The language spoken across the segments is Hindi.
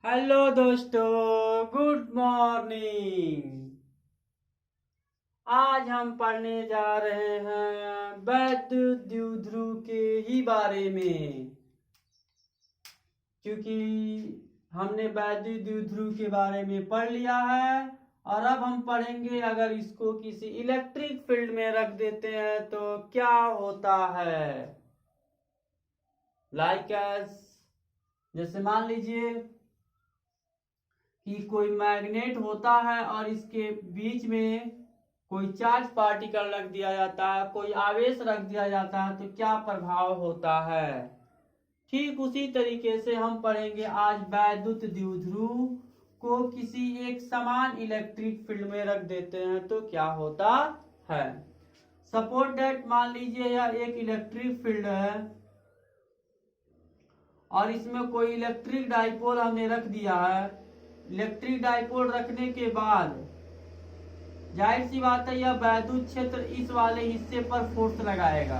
हेलो दोस्तों, गुड मॉर्निंग। आज हम पढ़ने जा रहे हैं वैद्युत द्विध्रुव के ही बारे में, क्योंकि हमने वैद्युत द्विध्रुव के बारे में पढ़ लिया है। और अब हम पढ़ेंगे, अगर इसको किसी इलेक्ट्रिक फील्ड में रख देते हैं तो क्या होता है। लाइक एज, जैसे मान लीजिए कि कोई मैग्नेट होता है और इसके बीच में कोई चार्ज पार्टिकल रख दिया जाता है, कोई आवेश रख दिया जाता है, तो क्या प्रभाव होता है। ठीक उसी तरीके से हम पढ़ेंगे आज वैद्युत द्विध्रुव को किसी एक समान इलेक्ट्रिक फील्ड में रख देते हैं तो क्या होता है। सपोज दैट, मान लीजिए यह एक इलेक्ट्रिक फील्ड है और इसमें कोई इलेक्ट्रिक डाइपोल हमने रख दिया है। इलेक्ट्रिक डाइपोल रखने के बाद जाहिर सी बात है, यह वैद्युत क्षेत्र इस वाले हिस्से पर फोर्स लगाएगा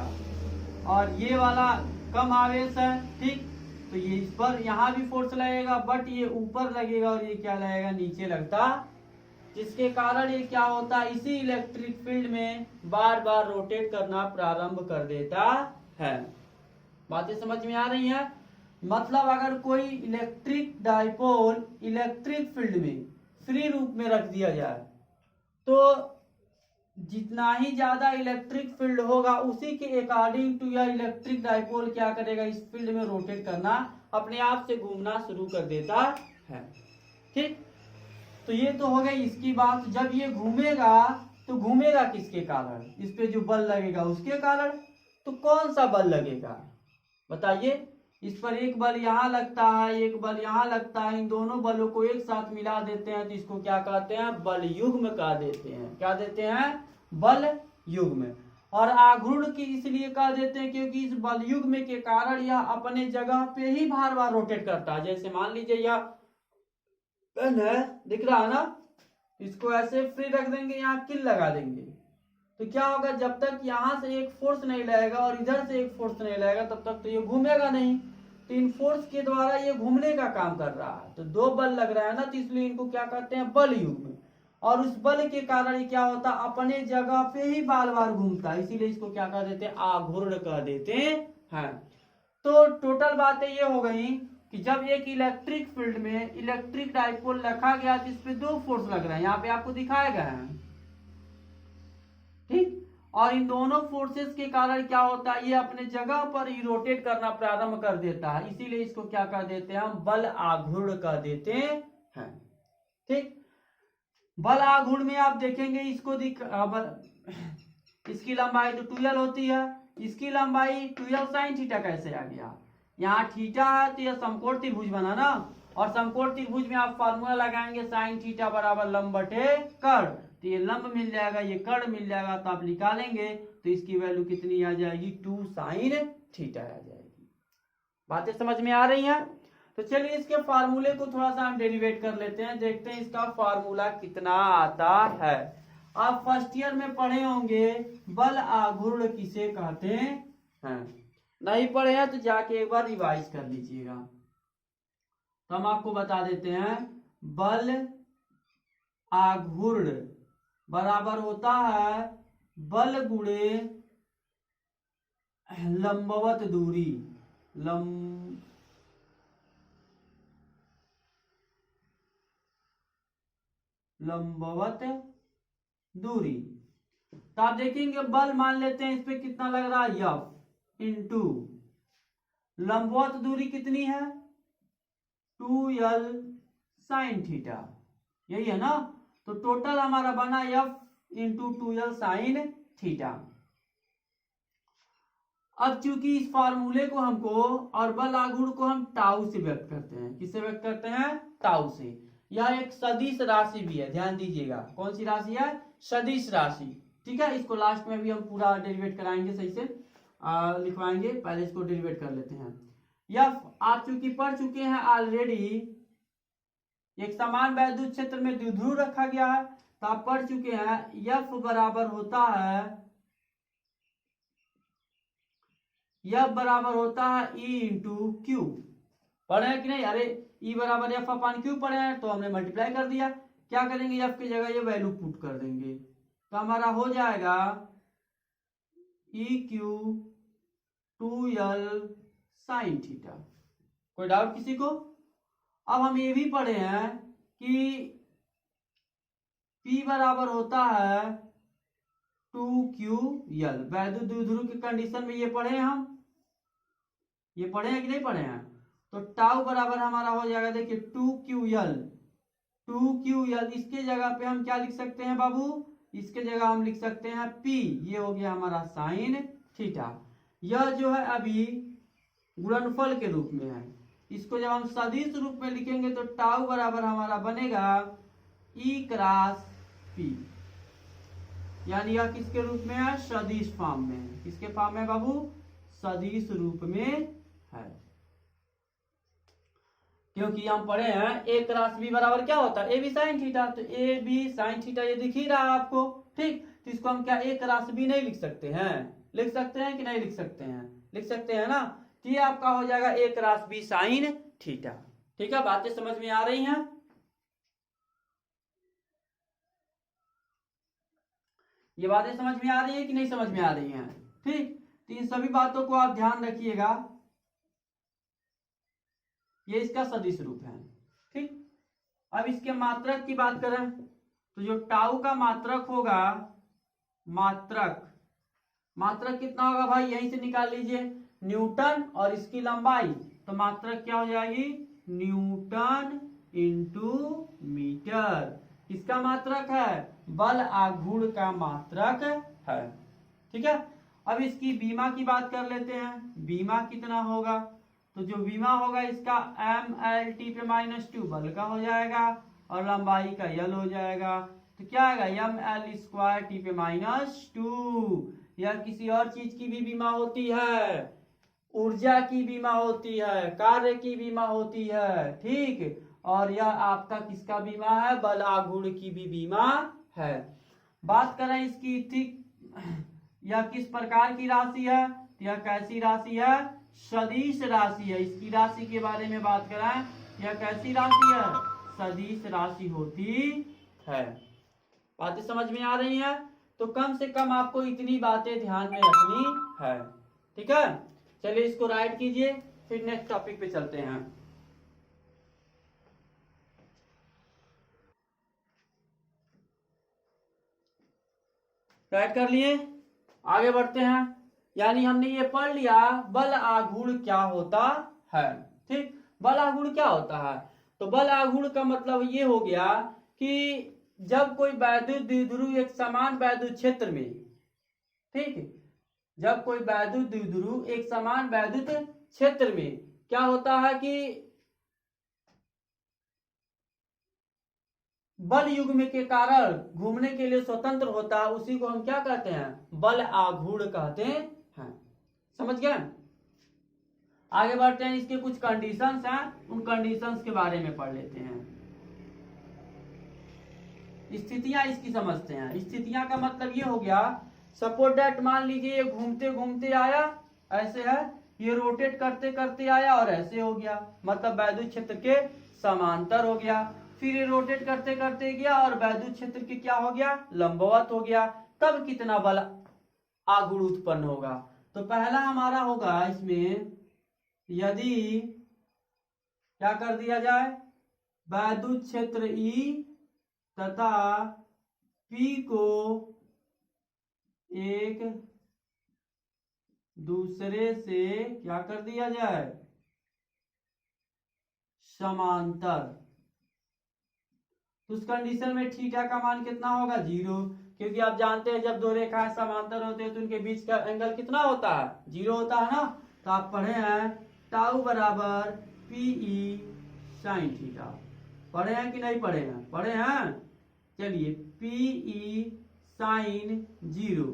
और ये वाला कम आवेश है, ठीक। तो ये इस पर यहाँ भी फोर्स लगेगा, बट ये ऊपर लगेगा और ये क्या लगेगा, नीचे लगता, जिसके कारण ये क्या होता है, इसी इलेक्ट्रिक फील्ड में बार बार रोटेट करना प्रारंभ कर देता है। बातें समझ में आ रही हैं। मतलब अगर कोई इलेक्ट्रिक डाइपोल इलेक्ट्रिक फील्ड में फ्री रूप में रख दिया जाए तो जितना ही ज्यादा इलेक्ट्रिक फील्ड होगा उसी के अकॉर्डिंग टू यह इलेक्ट्रिक डाइपोल क्या करेगा, इस फील्ड में रोटेट करना, अपने आप से घूमना शुरू कर देता है, ठीक। तो ये तो हो गई इसकी बात। जब ये घूमेगा तो घूमेगा किसके कारण, इस पे जो बल लगेगा उसके कारण। तो कौन सा बल लगेगा बताइए। इस पर एक बल यहाँ लगता है, एक बल यहाँ लगता है, इन दोनों बलों को एक साथ मिला देते हैं तो इसको क्या कहते हैं, बल युग्म कह देते हैं। क्या देते हैं, बल युग्म। और आघूर्ण की इसलिए कह देते हैं क्योंकि इस बल युग्म के कारण यह अपने जगह पे ही बार बार रोटेट करता है। जैसे मान लीजिए यह पेन है, दिख रहा है ना, इसको ऐसे फ्री रख देंगे, यहाँ किल लगा देंगे तो क्या होगा, जब तक यहाँ से एक फोर्स नहीं लगेगा और इधर से एक फोर्स नहीं लगेगा तब तक तो ये घूमेगा नहीं। तो इन फोर्स के द्वारा ये घूमने का काम कर रहा है, तो दो बल लग रहा है ना, तो इसलिए इनको क्या कहते हैं, बल युग्म। और उस बल के कारण क्या होता है, अपने जगह पे ही बार बार घूमता है, इसीलिए इसको क्या कह देते हैं, आघूर्ण कह देते हैं। तो टोटल बातें ये हो गई कि जब एक इलेक्ट्रिक फील्ड में इलेक्ट्रिक डाइपोल रखा गया तो इस पे दो फोर्स लग रहे हैं, यहाँ पे आपको दिखाया गया है, ठीक। और इन दोनों फोर्सेस के कारण क्या होता है, ये अपने जगह पर ही रोटेट करना प्रारंभ कर देता है, इसीलिए इसको क्या कर देते हैं, हम बल आघूर्ण कर देते हैं, ठीक। बल आघूर्ण में आप देखेंगे इसको इसकी लंबाई तो 12 होती है, इसकी लंबाई 12 साइन थीटा कैसे आ गया। यहाँ थीटा है तो यह समकोण त्रिभुज बना ना, और समकोण त्रिभुज में आप फॉर्मूला लगाएंगे साइन थीटा बराबर लंब बटे कर्ण, तो ये लंब मिल जाएगा, ये कर्ण मिल जाएगा, तो आप निकालेंगे तो इसकी वैल्यू कितनी आ जाएगी, 2 साइन थीटा आ जाएगी। बातें समझ में आ रही हैं। तो चलिए इसके फार्मूले को थोड़ा सा हम डेरिवेट कर लेते हैं, देखते हैं इसका फार्मूला कितना आता है। आप फर्स्ट ईयर में पढ़े होंगे बल आघूर्ण किसे कहते हैं, नहीं पढ़े हैं तो जाके एक बार रिवाइज कर लीजिएगा। तो हम आपको बता देते हैं, बल आघूर्ण बराबर होता है बल गुणे लंबवत दूरी, लंबवत दूरी। तो आप देखेंगे बल मान लेते हैं, इस पे कितना लग रहा है, F इंटू लंबवत दूरी कितनी है, 2L साइन थीटा, यही है ना। तो टोटल हमारा बना F into 2L sine theta. अब चूंकि इस फार्मूले को हमको और बल आघूर्ण को हम टाउ से व्यक्त करते हैं, किससे व्यक्त करते हैं, टाउ से। यह एक सदिश राशि भी है, ध्यान दीजिएगा, कौन सी राशि है, सदिश राशि, ठीक है। इसको लास्ट में भी हम पूरा डेरिवेट कराएंगे, सही से लिखवाएंगे, पहले इसको डेरिवेट कर लेते हैं। यह आप चूंकि पढ़ चुके हैं ऑलरेडी, एक समान वैद्युत क्षेत्र में द्विध्रुव रखा गया है, तो आप पढ़ चुके हैं F बराबर होता है, F बराबर होता है E इंटू क्यू, पढ़े हैं कि नहीं? अरे ई बराबर एफ अपान क्यू पढ़े हैं तो हमने मल्टीप्लाई कर दिया। क्या करेंगे, एफ की जगह ये वैल्यू पुट कर देंगे तो हमारा हो जाएगा E Q 2l sine theta. कोई डाउट किसी को? अब हम ये भी पढ़े हैं कि P बराबर होता है 2ql। वैद्युत द्विध्रुव की कंडीशन में ये पढ़े हैं हम, ये पढ़े हैं कि नहीं पढ़े हैं? तो टाउ बराबर हमारा हो जाएगा, देखिए 2ql। 2ql इसके जगह पे हम क्या लिख सकते हैं बाबू? इसके जगह हम लिख सकते हैं P। ये हो गया हमारा साइन थीटा। यह जो है अभी गुणनफल के रूप में है। इसको जब हम सदिश रूप में लिखेंगे तो टाउ बराबर हमारा बनेगा E क्रॉस P। यानी यह किसके रूप में है? सदिश फॉर्म में है। किसके फॉर्म में बाबू? सदिश रूप में है। क्योंकि हम पढ़े हैं ए क्रॉस बी बराबर क्या होता है? A B sine theta. तो ए बी साइन थीटा ये दिख ही रहा है आपको, ठीक। तो इसको हम क्या ए क्रॉस बी नहीं लिख सकते हैं? लिख सकते हैं कि नहीं लिख सकते हैं? लिख सकते हैं ना। तो ये आपका हो जाएगा ए क्रॉस बी साइन थीटा। ठीक है, बातें समझ में आ रही हैं? ये बातें समझ में आ रही है कि नहीं समझ में आ रही हैं? ठीक, तो इन सभी बातों को आप ध्यान रखिएगा। ये इसका सदिश रूप है, ठीक। अब इसके मात्रक की बात करें तो जो टाउ का मात्रक होगा, मात्रक कितना होगा भाई? यहीं से निकाल लीजिए, न्यूटन और इसकी लंबाई। तो मात्रक क्या हो जाएगी? Newton into metre. किसका मात्रक है? बल आघूर्ण का मात्रक है, ठीक है। अब इसकी बीमा की बात कर लेते हैं। बीमा कितना होगा? तो जो बीमा होगा इसका ml पे -2 बल का हो जाएगा और लंबाई का यल हो जाएगा। तो क्या आएगा? ml² t पे -2। या किसी और चीज की भी बीमा होती है, ऊर्जा की बीमा होती है, कार्य की बीमा होती है, ठीक। और यह आपका किसका बीमा है? बल आघूर्ण की भी बीमा है। बात करें इसकी, ठीक, यह किस प्रकार की राशि है? यह कैसी राशि है? सदिश राशि है। इसकी राशि के बारे में बात करें, यह कैसी राशि है? सदिश राशि होती है। बातें समझ में आ रही हैं? तो कम से कम आपको इतनी बातें ध्यान में रखनी है, ठीक है। चलिए इसको राइट कीजिए, फिर नेक्स्ट टॉपिक पे चलते हैं। राइट कर लिए, आगे बढ़ते हैं। यानी हमने ये पढ़ लिया बल आघूर्ण क्या होता है, ठीक। बल आघूर्ण क्या होता है? तो बल आघूर्ण का मतलब ये हो गया कि जब कोई वैद्युत द्विध्रुव एक समान वैद्युत क्षेत्र में, ठीक, जब कोई वैद्युत द्विध्रुव एक समान वैद्युत क्षेत्र में क्या होता है कि बल युग्म के कारण घूमने के लिए स्वतंत्र होता है, उसी को हम क्या कहते हैं? बल आघूर्ण कहते हैं। समझ गए? आगे बढ़ते हैं। इसके कुछ कंडीशंस हैं, उन कंडीशंस के बारे में पढ़ लेते हैं। स्थितियां इसकी समझते हैं। स्थितियां का मतलब ये हो गया, सपोज दैट मान लीजिए ये घूमते घूमते आया, ऐसे है, ये रोटेट करते करते आया और ऐसे हो गया, मतलब वैद्युत क्षेत्र के समांतर हो गया। फिर ये रोटेट करते करते गया और वैद्युत क्षेत्र के क्या हो गया? लंबवत हो गया। तब कितना बल आघूर्ण उत्पन्न होगा? तो पहला हमारा होगा इसमें, यदि क्या कर दिया जाए, वैद्युत क्षेत्र E तथा P को एक दूसरे से क्या कर दिया जाए? समांतर। तो उस कंडीशन में थीटा का मान कितना होगा? 0, क्योंकि आप जानते हैं जब दो रेखाएं समांतर होते हैं तो उनके बीच का एंगल कितना होता है? 0 होता है ना। तो आप पढ़े हैं टाउ बराबर PE साइन थीटा। पढ़े हैं कि नहीं पढ़े हैं? पढ़े हैं। चलिए PE साइन 0,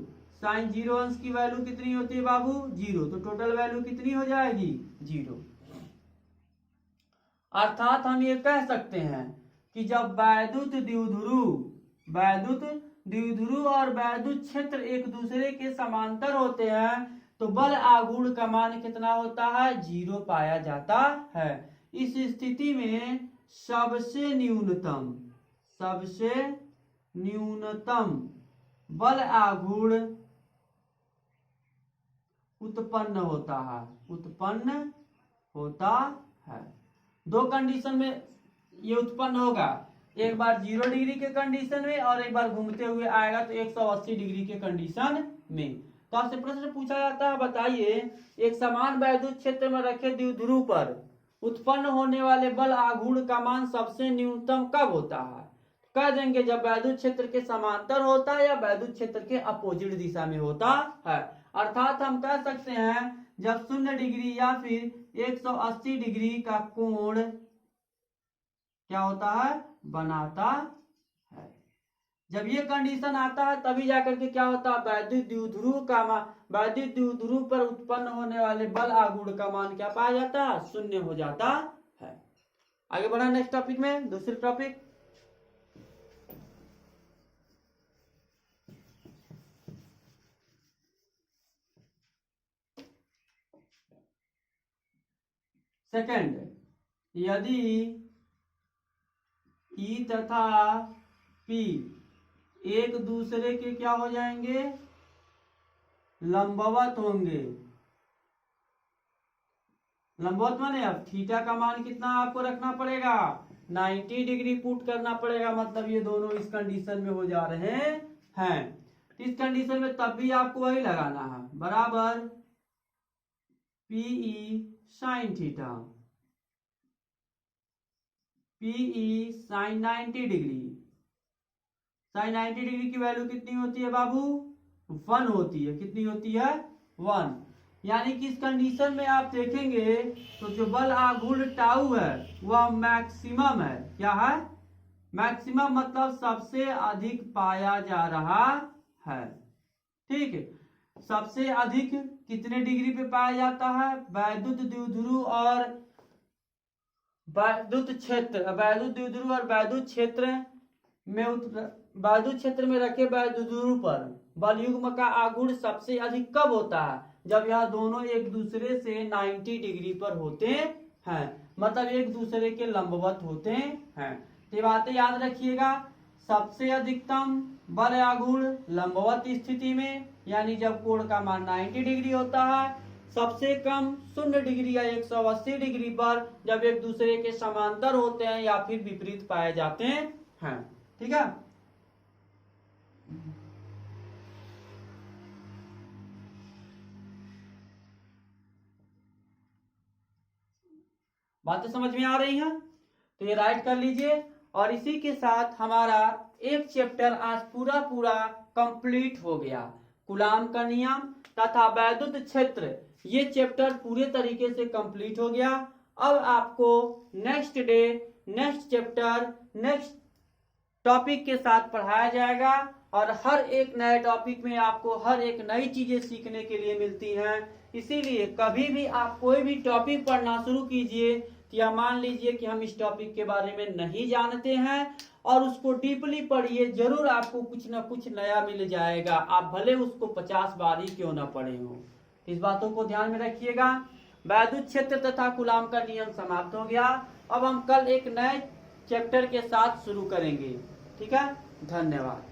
साइन 0 अंश की वैल्यू कितनी होती है बाबू? 0। तो टोटल वैल्यू कितनी हो जाएगी? 0। अर्थात हम ये कह सकते हैं कि जब वैद्युत द्विध्रुव और वैद्युत क्षेत्र एक दूसरे के समांतर होते हैं तो बल आघूर्ण का मान कितना होता है? 0 पाया जाता है। इस स्थिति में सबसे न्यूनतम बल आघूर्ण उत्पन्न होता है। दो कंडीशन में ये उत्पन्न होगा, एक बार 0 डिग्री के कंडीशन में और एक बार घूमते हुए आएगा तो 180 डिग्री के कंडीशन में। तो आपसे प्रश्न पूछा जाता है, बताइए एक समान वैद्युत क्षेत्र में रखे द्विध्रुव पर उत्पन्न होने वाले बल आघूर्ण का मान सबसे न्यूनतम कब होता है? कह देंगे जब वैद्युत क्षेत्र के समांतर होता है या वैद्युत क्षेत्र के अपोजिट दिशा में होता है। अर्थात हम कह सकते हैं जब 0 डिग्री या फिर 180 डिग्री का कोण क्या होता है, बनाता है। जब ये कंडीशन आता है तभी जाकर के क्या होता है, वैद्युत द्विध्रुव पर उत्पन्न होने वाले बल आघूर्ण का मान क्या पाया जाता है, 0 हो जाता है। आगे बढ़ा नेक्स्ट टॉपिक में, दूसरे टॉपिक सेकंड, यदि E तथा P एक दूसरे के क्या हो जाएंगे, लंबवत होंगे। लंबवत माने अब थीटा का मान कितना आपको रखना पड़ेगा, 90 डिग्री पुट करना पड़ेगा, मतलब ये दोनों इस कंडीशन में हो जा रहे हैं। इस कंडीशन में तब भी आपको वही लगाना है, बराबर PE sine theta, PE sine 90 degree. Sine 90 degree की वैल्यू कितनी होती है बाबू, 1 होती है। कितनी होती है, 1। यानी कि इस कंडीशन में आप देखेंगे तो जो बल आघूर्ण टाउ है वह मैक्सिमम है। क्या है, मैक्सिमम, मतलब सबसे अधिक पाया जा रहा है। ठीक है, सबसे अधिक कितने डिग्री पे पाया जाता है, वैद्युत द्विध्रुव और वैद्युत द्विध्रुव और वैद्युत क्षेत्र में रखे वैद्युत पर बल युग्म का आघूर्ण सबसे अधिक कब होता है, जब यह दोनों एक दूसरे से 90 डिग्री पर होते हैं, मतलब एक दूसरे के लंबवत होते हैं। तो बातें याद रखिएगा, सबसे अधिकतम बल आघूर्ण लंबवत स्थिति में, यानी जब कोण का मान 90 डिग्री होता है। सबसे कम 0 डिग्री या 180 डिग्री पर जब एक दूसरे के समांतर होते हैं या फिर विपरीत पाए जाते हैं। ठीक है, बातें समझ में आ रही हैं? तो ये राइट कर लीजिए। और इसी के साथ हमारा एक चैप्टर आज पूरा कंप्लीट हो गया। कूलाम का नियम तथा वैद्युत क्षेत्र, ये चैप्टर पूरे तरीके से कंप्लीट हो गया। अब आपको next day next chapter next topic के साथ पढ़ाया जाएगा और हर एक नए टॉपिक में आपको हर एक नई चीजें सीखने के लिए मिलती हैं। इसीलिए कभी भी आप कोई भी टॉपिक पढ़ना शुरू कीजिए तो या मान लीजिए कि हम इस टॉपिक के बारे में नहीं जानते हैं और उसको डीपली पढ़िए, जरूर आपको कुछ ना कुछ नया मिल जाएगा, आप भले उसको 50 बार ही क्यों ना पढ़े हो। इस बातों को ध्यान में रखिएगा। वैद्युत क्षेत्र तथा कूलाम का नियम समाप्त हो गया। अब हम कल एक नए चैप्टर के साथ शुरू करेंगे। ठीक है, धन्यवाद।